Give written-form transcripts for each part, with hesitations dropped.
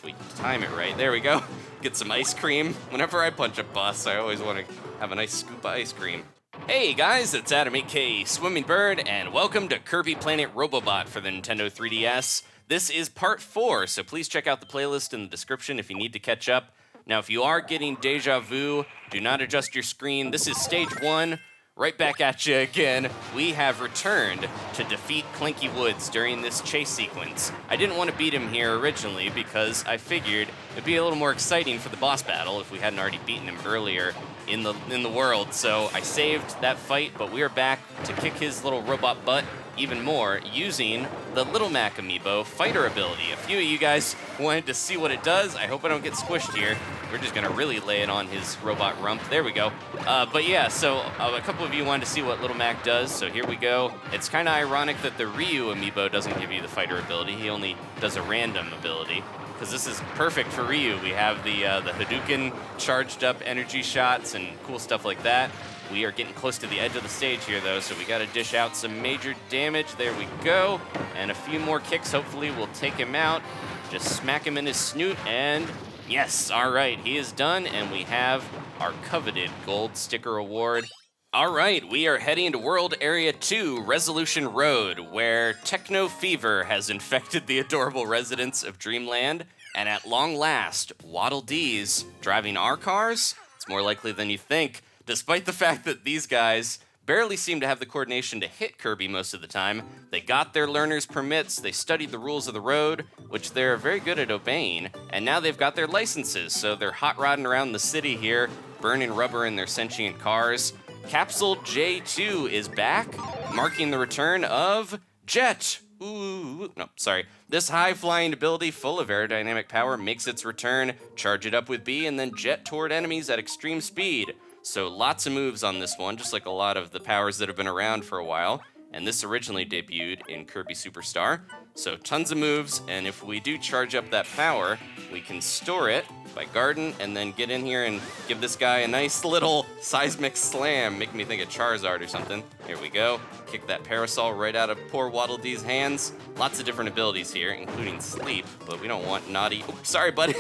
if we time it right. There we go. Get some ice cream. Whenever I punch a boss, I always want to have a nice scoop of ice cream. Hey guys, it's Adam aka Swimming Bird, and welcome to Kirby Planet Robobot for the Nintendo 3DS. This is part 4, so please check out the playlist in the description if you need to catch up. Now, if you are getting deja vu, do not adjust your screen. This is stage 1. Right back at you again. We have returned to defeat Clanky Woods during this chase sequence. I didn't want to beat him here originally because I figured it'd be a little more exciting for the boss battle if we hadn't already beaten him earlier in the world. So I saved that fight, but we are back to kick his little robot butt even more using the Little Mac amiibo fighter ability. A few of you guys wanted to see what it does. I hope I don't get squished here. We're just gonna really lay it on his robot rump. There we go. But yeah, so a couple of you wanted to see what Little Mac does, so here we go. It's kind of ironic that the Ryu amiibo doesn't give you the fighter ability. He only does a random ability, because this is perfect for Ryu. We have the Hadouken charged up energy shots and cool stuff like that. We are getting close to the edge of the stage here, though, so we got to dish out some major damage. There we go. And a few more kicks. Hopefully we'll take him out. Just smack him in his snoot, and yes, all right, he is done, and we have our coveted gold sticker award. All right, we are heading to World Area 2, Resolution Road, where Techno Fever has infected the adorable residents of Dreamland, and at long last, Waddle Dee's driving our cars? It's more likely than you think. Despite the fact that these guys barely seem to have the coordination to hit Kirby most of the time, they got their learner's permits, they studied the rules of the road, which they're very good at obeying, and now they've got their licenses, so they're hot rodding around the city here, burning rubber in their sentient cars. Capsule J2 is back, marking the return of Jet. Ooh, no, sorry. This high-flying ability, full of aerodynamic power, makes its return. Charge it up with B and then jet toward enemies at extreme speed. So lots of moves on this one, just like a lot of the powers that have been around for a while. And this originally debuted in Kirby Superstar. So tons of moves, and if we do charge up that power, we can store it by guarding and then get in here and give this guy a nice little seismic slam, making me think of Charizard or something. Here we go. Kick that Parasol right out of poor Waddle Dee's hands. Lots of different abilities here, including Sleep, but we don't want Naughty. Oh, sorry, buddy.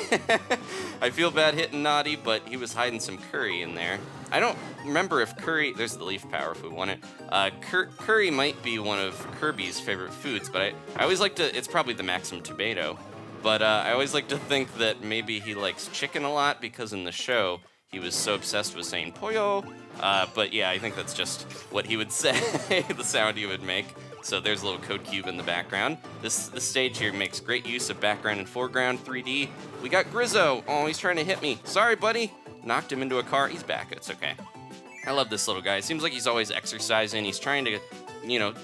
I feel bad hitting Naughty, but he was hiding some curry in there. I don't remember if curry, there's the leaf power if we want it. Curry might be one of Kirby's favorite foods, but I always like to, it's probably the Maxim tomato, but I always like to think that maybe he likes chicken a lot because in the show, he was so obsessed with saying pollo. But yeah, I think that's just what he would say, the sound he would make. So there's a little code cube in the background. This stage here makes great use of background and foreground 3D. We got Grizzo. Oh, he's trying to hit me. Sorry, buddy. Knocked him into a car. He's back. It's okay. I love this little guy. It seems like he's always exercising. He's trying to,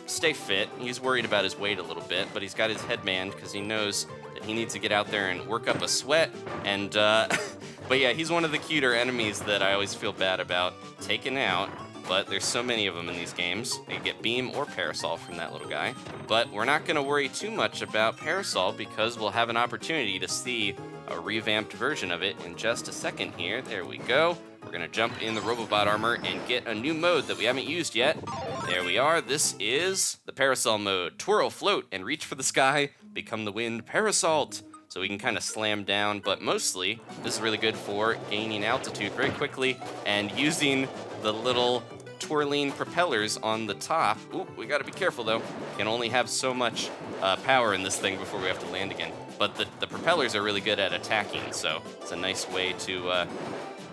stay fit. He's worried about his weight a little bit, but he's got his headband because he knows that he needs to get out there and work up a sweat. And, but yeah, he's one of the cuter enemies that I always feel bad about taking out. But there's so many of them in these games. You get Beam or Parasol from that little guy. But we're not going to worry too much about Parasol because we'll have an opportunity to see a revamped version of it in just a second here. There we go. We're going to jump in the Robobot armor and get a new mode that we haven't used yet. There we are. This is the Parasol Mode. Twirl, float, and reach for the sky. Become the wind. Parasalt. So we can kind of slam down, but mostly this is really good for gaining altitude very quickly and using the little twirling propellers on the top. Ooh, we gotta be careful though. Can only have so much power in this thing before we have to land again. But the propellers are really good at attacking, so it's a nice way to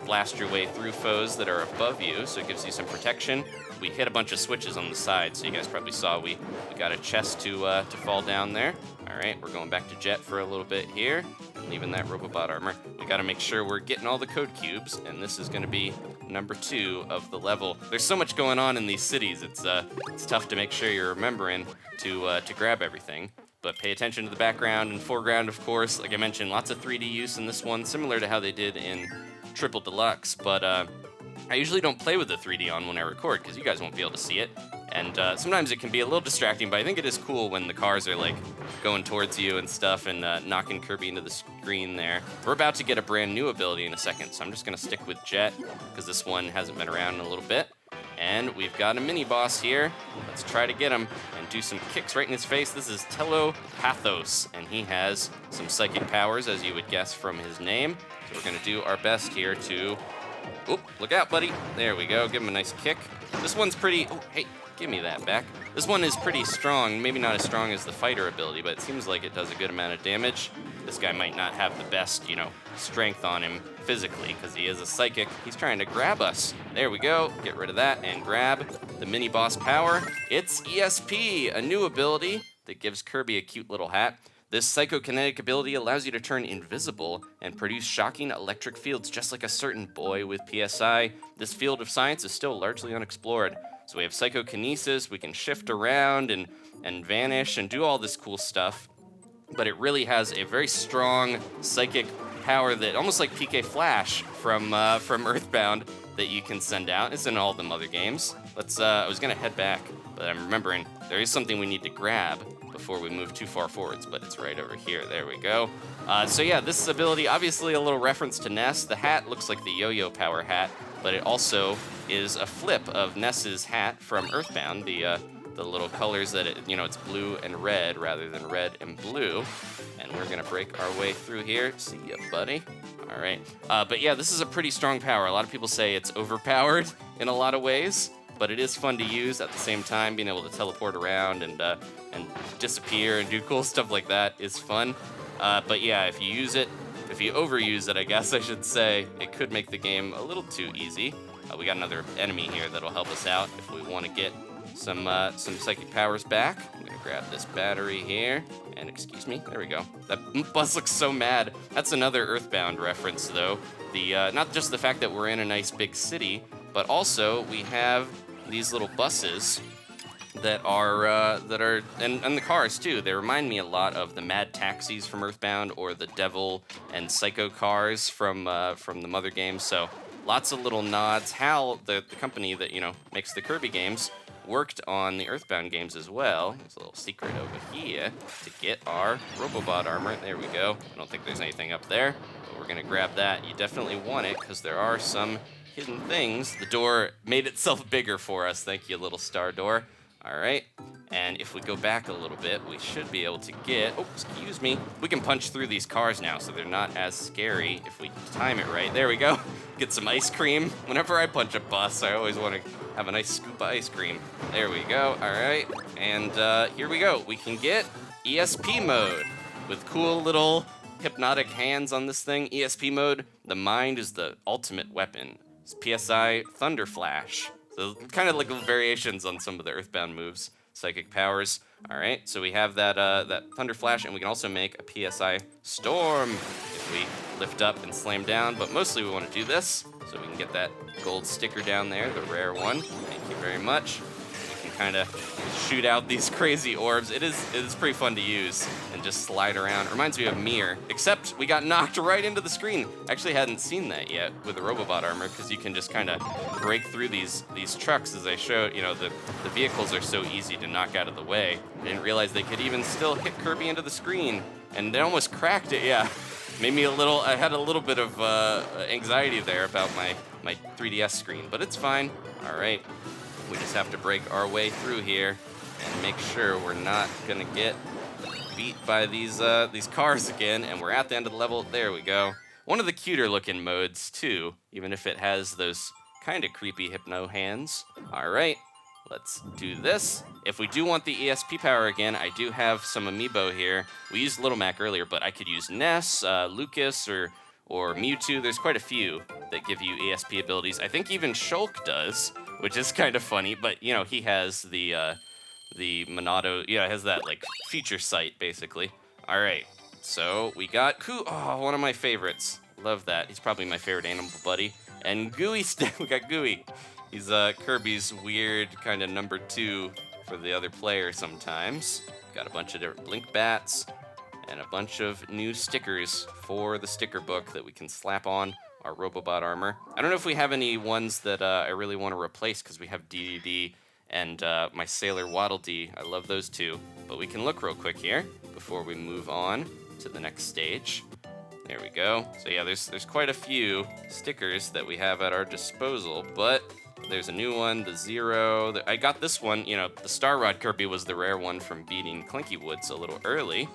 blast your way through foes that are above you, so it gives you some protection. We hit a bunch of switches on the side, so you guys probably saw we got a chest to fall down there. All right, we're going back to Jet for a little bit here, leaving that Robobot armor. We gotta make sure we're getting all the code cubes, and this is gonna be number 2 of the level. There's so much going on in these cities, it's tough to make sure you're remembering to grab everything. But pay attention to the background and foreground, of course. Like I mentioned, lots of 3D use in this one, similar to how they did in Triple Deluxe, but I usually don't play with the 3D on when I record because you guys won't be able to see it. And sometimes it can be a little distracting, but I think it is cool when the cars are like going towards you and stuff and knocking Kirby into the screen there. We're about to get a brand new ability in a second, so I'm just gonna stick with Jet because this one hasn't been around in a little bit. And we've got a mini-boss here. Let's try to get him and do some kicks right in his face. This is Telepathos, and he has some psychic powers, as you would guess from his name. So we're going to do our best here to... Oop, look out, buddy. There we go. Give him a nice kick. This one's pretty... Oh, hey, give me that back. This one is pretty strong. Maybe not as strong as the fighter ability, but it seems like it does a good amount of damage. This guy might not have the best, strength on him physically because he is a psychic. He's trying to grab us. There we go. Get rid of that and grab the mini-boss power. It's ESP, a new ability that gives Kirby a cute little hat. This psychokinetic ability allows you to turn invisible and produce shocking electric fields just like a certain boy with PSI. This field of science is still largely unexplored. So we have psychokinesis, we can shift around and vanish and do all this cool stuff. But it really has a very strong psychic power that, almost like PK Flash from Earthbound, that you can send out. It's in all the other games. I was gonna head back, but I'm remembering there is something we need to grab before we move too far forwards, but it's right over here. There we go. So yeah, this ability, obviously a little reference to Ness. The hat looks like the yo-yo power hat, but it also is a flip of Ness's hat from Earthbound, the little colors that it's blue and red rather than red and blue. And we're gonna break our way through here. See ya, buddy. All right. But yeah, this is a pretty strong power. A lot of people say it's overpowered in a lot of ways, but it is fun to use at the same time. Being able to teleport around and disappear and do cool stuff like that is fun. But yeah, if you overuse it, I guess I should say, it could make the game a little too easy. We got another enemy here that'll help us out if we want to get some psychic powers back. I'm gonna grab this battery here, and excuse me, there we go. That bus looks so mad. That's another Earthbound reference, though. Not just the fact that we're in a nice big city, but also we have these little buses that are and the cars too. They remind me a lot of the Mad Taxis from Earthbound or the Devil and Psycho cars from the Mother games. So lots of little nods. HAL, the company that makes the Kirby games, worked on the Earthbound games as well. There's a little secret over here to get our Robobot armor. There we go. I don't think there's anything up there, but we're gonna grab that. You definitely want it because there are some hidden things. The door made itself bigger for us. Thank you, little star door. All right, and if we go back a little bit, we should be able to get, oh, excuse me, we can punch through these cars now, so they're not as scary if we time it right. There we go. Get some ice cream. Whenever I punch a bus, I always want to have a nice scoop of ice cream. There we go. All right, and here we go. We can get ESP mode with cool little hypnotic hands on this thing. ESP mode, the mind is the ultimate weapon. It's PSI Thunder Flash. So kind of like variations on some of the Earthbound moves, psychic powers. All right, so we have that Thunder Flash, and we can also make a PSI Storm if we lift up and slam down. But mostly we want to do this, so we can get that gold sticker down there, the rare one. Thank you very much. We can kind of shoot out these crazy orbs. It is pretty fun to use and just slide around. It reminds me of Mir, except we got knocked right into the screen. Actually hadn't seen that yet with the Robobot armor because you can just kind of break through these trucks, as I showed. The vehicles are so easy to knock out of the way. I didn't realize they could even still hit Kirby into the screen, and they almost cracked it. Yeah, made me I had a little bit of anxiety there about my 3DS screen, but it's fine. All right, we just have to break our way through here and make sure we're not gonna get beat by these cars again. And we're at the end of the level. There we go. One of the cuter looking modes too, even if it has those kind of creepy hypno hands. All right, let's do this. If we do want the ESP power again, I do have some amiibo here. We used Little Mac earlier, but I could use Ness, Lucas, or Mewtwo. There's quite a few that give you ESP abilities. I think even Shulk does, which is kind of funny, but he has the Monado, it has that like feature sight basically. All right, so we got one of my favorites. Love that. He's probably my favorite animal buddy. And Gooey, we got Gooey. He's Kirby's weird kind of number 2 for the other player sometimes. Got a bunch of different Blink Bats and a bunch of new stickers for the sticker book that we can slap on our Robobot armor. I don't know if we have any ones that I really want to replace because we have DDD and my Sailor Waddle Dee. I love those two. But we can look real quick here before we move on to the next stage. There we go. So yeah, there's quite a few stickers that we have at our disposal, but There's a new one, the Zero. I got this one, you know, the Star Rod Kirby was the rare one from beating Clinky Woods a little early.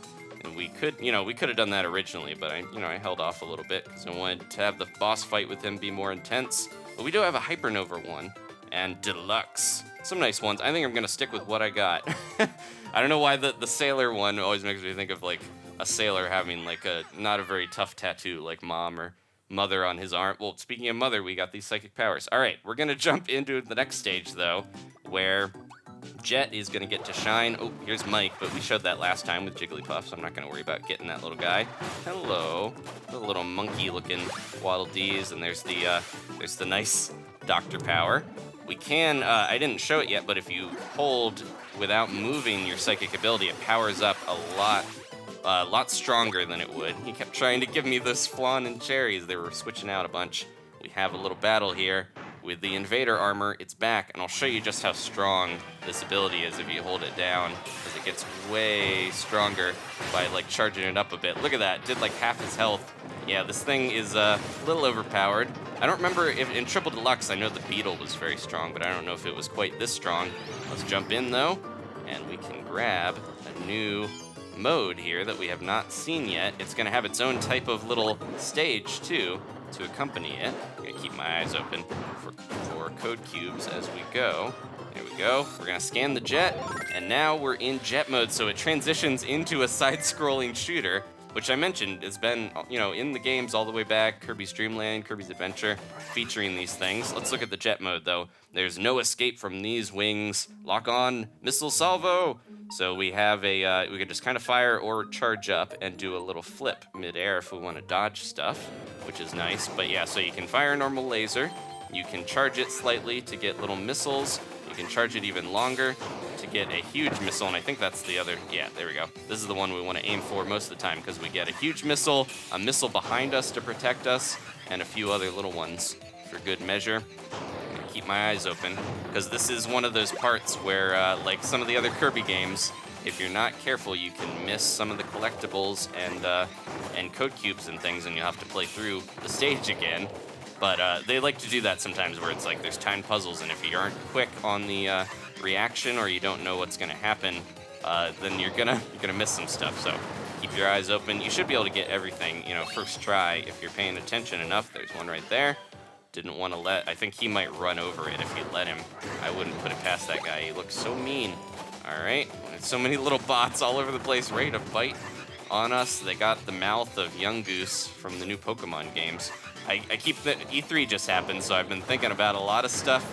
And we could have done that originally, but I held off a little bit because I wanted to have the boss fight with him be more intense. But we do have a Hypernova one and Deluxe. Some nice ones. I think I'm gonna stick with what I got. I don't know why the sailor one always makes me think of like a sailor having like a not a very tough tattoo like mom or mother on his arm. Well, speaking of mother, we got these psychic powers. All right, we're gonna jump into the next stage though, where Jet is gonna get to shine. Oh, here's Mike, but we showed that last time with Jigglypuff, so I'm not gonna worry about getting that little guy. Hello, the little monkey-looking Waddle Dees, and there's the nice Doctor Power. We can, I didn't show it yet, but if you hold without moving your psychic ability, it powers up a lot stronger than it would. He kept trying to give me this flan and cherries. They were switching out a bunch. We have a little battle here with the Invader armor. It's back, and I'll show you just how strong this ability is if you hold it down, because it gets way stronger by like charging it up a bit. Look at that, did like half his health. Yeah, this thing is a little overpowered. I don't remember if in Triple Deluxe, I know the Beetle was very strong, but I don't know if it was quite this strong. Let's jump in though, and we can grab a new mode here that we have not seen yet. It's gonna have its own type of little stage too to accompany it. I'm gonna keep my eyes open for code cubes as we go. There we go. We're gonna scan the jet, and now we're in jet mode, so it transitions into a side-scrolling shooter, which I mentioned has been, in the games all the way back, Kirby's Dream Land, Kirby's Adventure, featuring these things. Let's look at the jet mode, though. There's no escape from these wings. Lock on, missile salvo. So we have we can just kind of fire or charge up and do a little flip midair if we want to dodge stuff, which is nice. But yeah, so you can fire a normal laser. You can charge it slightly to get little missiles. You can charge it even longer to get a huge missile, and I think that's the other, yeah, there we go. This is the one we want to aim for most of the time because we get a huge missile, a missile behind us to protect us, and a few other little ones for good measure. I'm gonna keep my eyes open because this is one of those parts where, like some of the other Kirby games, if you're not careful, you can miss some of the collectibles and code cubes and things, and you'll have to play through the stage again. But they like to do that sometimes where it's like there's timed puzzles, and if you aren't quick on the reaction or you don't know what's gonna happen, then you're gonna miss some stuff. So keep your eyes open. You should be able to get everything, first try if you're paying attention enough. There's one right there. Didn't want to I think he might run over it if you let him. I wouldn't put it past that guy. He looks so mean. All right, so many little bots all over the place ready to bite on us. They got the mouth of Young Goose from the new Pokemon games. I keep E3 just happened, so I've been thinking about a lot of stuff,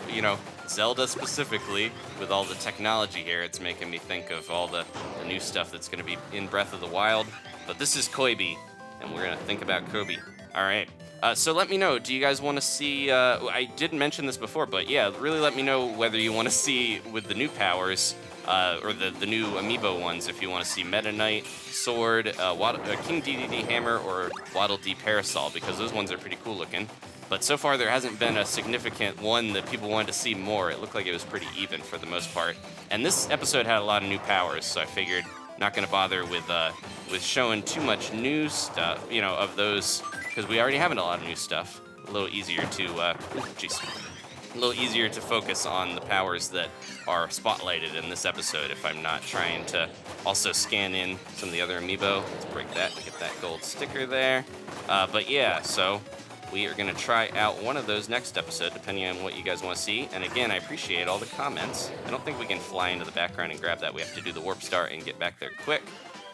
Zelda specifically, with all the technology here. It's making me think of all the new stuff that's going to be in Breath of the Wild. But this is Kirby, and we're going to think about Kirby. All right. So let me know, do you guys want to see, I didn't mention this before, but yeah, really let me know whether you want to see with the new powers, or the new amiibo ones, if you want to see Meta Knight, Sword, King DDD Hammer, or Waddle Dee Parasol, because those ones are pretty cool looking. But so far there hasn't been a significant one that people wanted to see more. It looked like it was pretty even for the most part. And this episode had a lot of new powers, so I figured not going to bother with showing too much new stuff, of those, because we already have a lot of new stuff. A little easier to focus on the powers that are spotlighted in this episode if I'm not trying to also scan in some of the other amiibo. Let's break that to get that gold sticker there. But yeah, so we are going to try out one of those next episode, depending on what you guys want to see. And again, I appreciate all the comments. I don't think we can fly into the background and grab that. We have to do the warp star and get back there quick.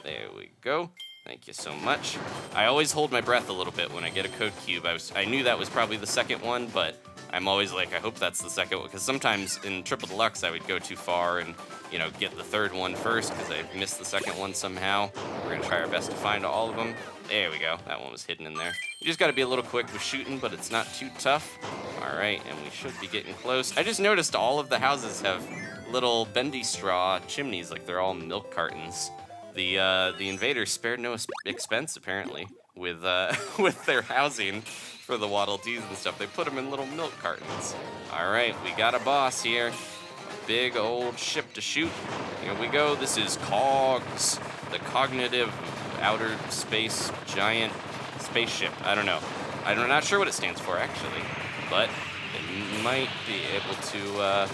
There we go. Thank you so much. I always hold my breath a little bit when I get a code cube. I knew that was probably the second one, but I'm always like, I hope that's the second one, because sometimes in Triple Deluxe I would go too far and, get the third one first because I missed the second one somehow. We're gonna try our best to find all of them. There we go, that one was hidden in there. You just gotta be a little quick with shooting, but it's not too tough. All right, and we should be getting close. I just noticed all of the houses have little bendy straw chimneys, like they're all milk cartons. The Invader spared no expense, apparently, with their housing for the Waddle Dees and stuff. They put them in little milk cartons. All right, we got a boss here. A big old ship to shoot. Here we go. This is C.O.G.S, the Cognitive Outer Space Giant Spaceship. I don't know. I'm not sure what it stands for, actually. But They might be able to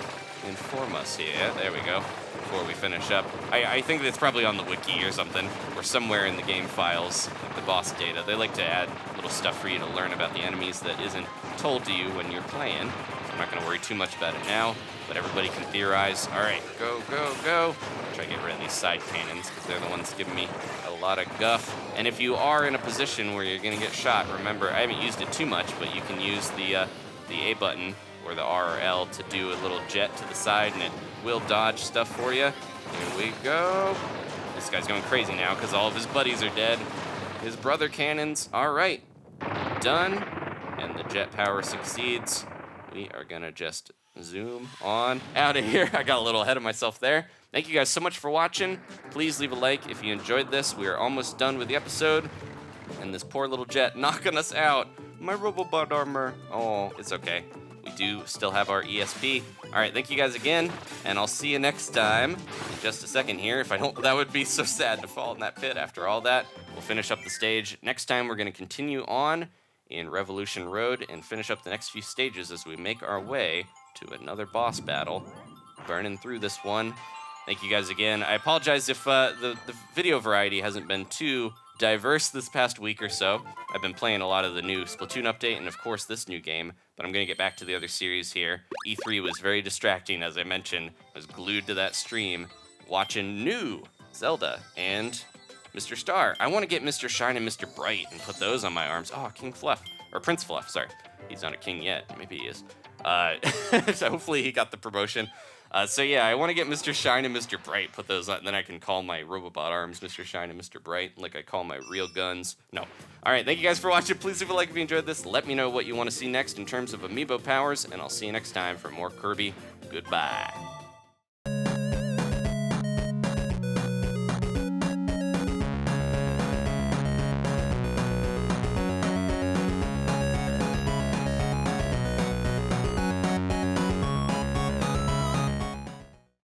inform us here. There we go. Before we finish up. I think that's probably on the wiki or something, or somewhere in the game files, like the boss data. They like to add little stuff for you to learn about the enemies that isn't told to you when you're playing. So I'm not going to worry too much about it now, but everybody can theorize. All right, go, go, go. Try to get rid of these side cannons because they're the ones giving me a lot of guff. And if you are in a position where you're going to get shot, remember, I haven't used it too much, but you can use the A button or the R or L to do a little jet to the side, and it will dodge stuff for you. Here we go. This guy's going crazy now because all of his buddies are dead. His brother cannons, all right, done. And the jet power succeeds. We are gonna just zoom on out of here. I got a little ahead of myself there. Thank you guys so much for watching. Please leave a like if you enjoyed this. We are almost done with the episode. And this poor little jet knocking us out. My Robobot armor. Oh, it's okay. We do still have our ESP. All right, thank you guys again, and I'll see you next time. In just a second here. If I don't, that would be so sad to fall in that pit after all that. We'll finish up the stage. Next time, we're gonna continue on in Revolution Road and finish up the next few stages as we make our way to another boss battle. Burning through this one. Thank you guys again. I apologize if the video variety hasn't been too diverse this past week or so. I've been playing a lot of the new Splatoon update and of course this new game, but I'm gonna get back to the other series here. E3 was very distracting, as I mentioned. I was glued to that stream watching new Zelda and Mr. Star. I want to get Mr. Shine and Mr. Bright and put those on my arms. Oh, King Fluff, or Prince Fluff, sorry. He's not a king yet, maybe he is. So hopefully he got the promotion. So yeah, I want to get Mr. Shine and Mr. Bright, put those on, then I can call my Robobot arms Mr. Shine and Mr. Bright, like I call my real guns. No. All right, thank you guys for watching. Please leave a like if you enjoyed this. Let me know what you want to see next in terms of amiibo powers, and I'll see you next time for more Kirby. Goodbye.